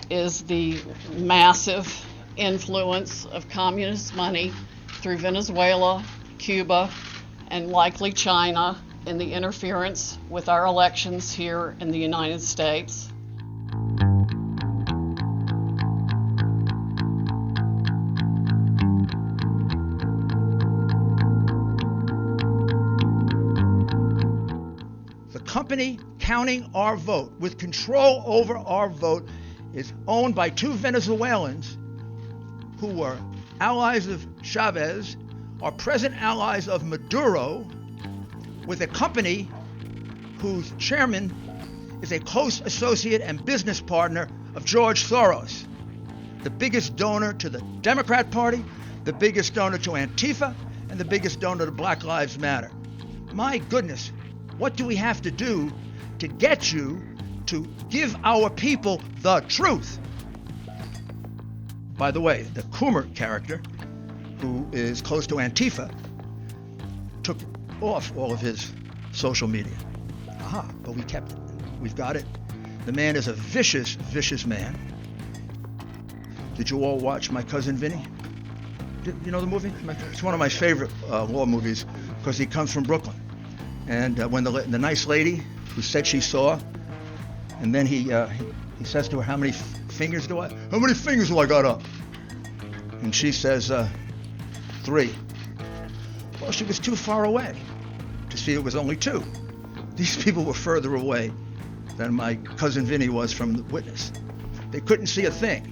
is the massive influence of communist money through Venezuela, Cuba, and likely China in the interference with our elections here in the United States. The company counting our vote, with control over our vote, is owned by two Venezuelans who were allies of Chavez, are present allies of Maduro, with a company whose chairman is a close associate and business partner of George Soros, the biggest donor to the Democrat Party, the biggest donor to Antifa, and the biggest donor to Black Lives Matter. My goodness, what do we have to do to get you to give our people the truth? By the way, the Coomer character, who is close to Antifa, took off all of his social media. Aha, but we kept it. We've got it. The man is a vicious, vicious man. Did you all watch My Cousin Vinny? You know the movie? It's one of my favorite law movies because he comes from Brooklyn. And when the nice lady who said she saw, and then he says to her, how many fingers do I got up? And she says, 3. Well, she was too far away to see it was only 2. These people were further away than my cousin Vinny was from the witness. They couldn't see a thing.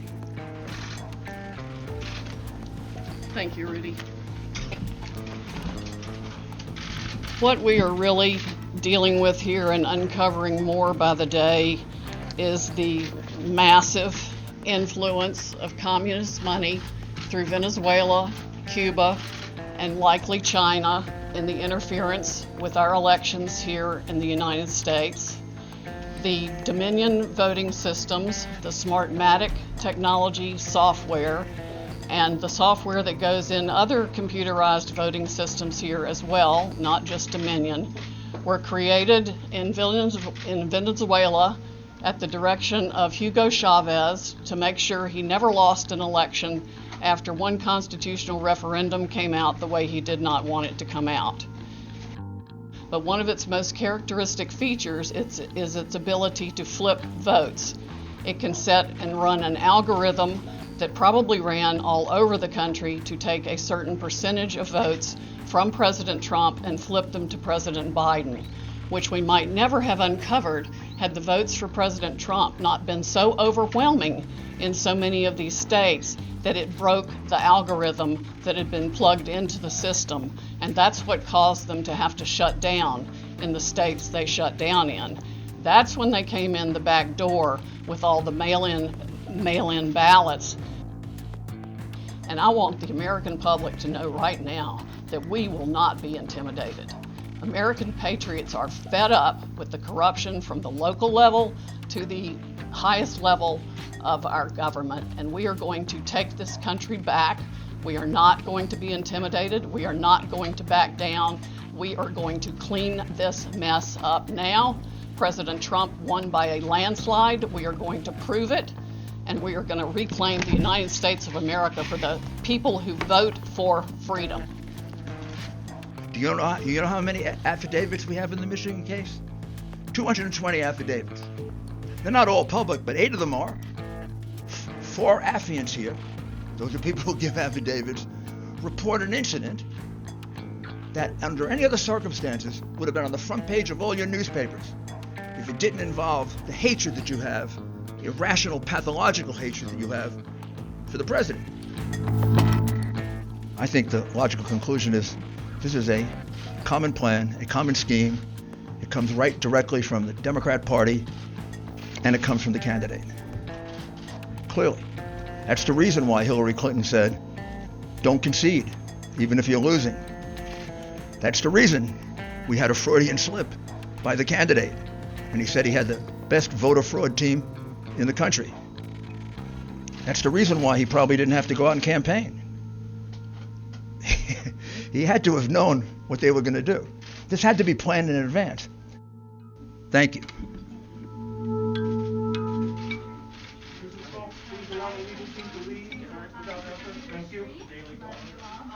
Thank you, Rudy. What we are really dealing with here and uncovering more by the day is the massive influence of communist money through Venezuela, Cuba, and likely China in the interference with our elections here in the United States. The Dominion voting systems, the Smartmatic technology software, and the software that goes in other computerized voting systems here as well, not just Dominion, were created in Venezuela at the direction of Hugo Chávez to make sure he never lost an election after one constitutional referendum came out the way he did not want it to come out. But one of its most characteristic features is its ability to flip votes. It can set and run an algorithm that probably ran all over the country to take a certain percentage of votes from President Trump and flip them to President Biden, which we might never have uncovered had the votes for President Trump not been so overwhelming in so many of these states that it broke the algorithm that had been plugged into the system. And that's what caused them to have to shut down in the states they shut down in. That's when they came in the back door with all the mail-in ballots. And I want the American public to know right now that we will not be intimidated. American patriots are fed up with the corruption from the local level to the highest level of our government, and we are going to take this country back. We are not going to be intimidated. We are not going to back down. We are going to clean this mess up now. President Trump won by a landslide. We are going to prove it, and we are going to reclaim the United States of America for the people who vote for freedom. Do you know how many affidavits we have in the Michigan case? 220 affidavits. They're not all public, but 8 of them are. 4 affiants here, those are people who give affidavits, report an incident that under any other circumstances would have been on the front page of all your newspapers if it didn't involve the hatred that you have, irrational, pathological hatred that you have for the president. I think the logical conclusion is this is a common plan, a common scheme. It comes right directly from the Democrat Party, and it comes from the candidate. Clearly. That's the reason why Hillary Clinton said, don't concede, even if you're losing. That's the reason we had a Freudian slip by the candidate, and he said he had the best voter fraud team in the country. That's the reason why he probably didn't have to go out and campaign. He had to have known what they were going to do. This had to be planned in advance. Thank you. Please allow the legal team to leave without effort. Thank you.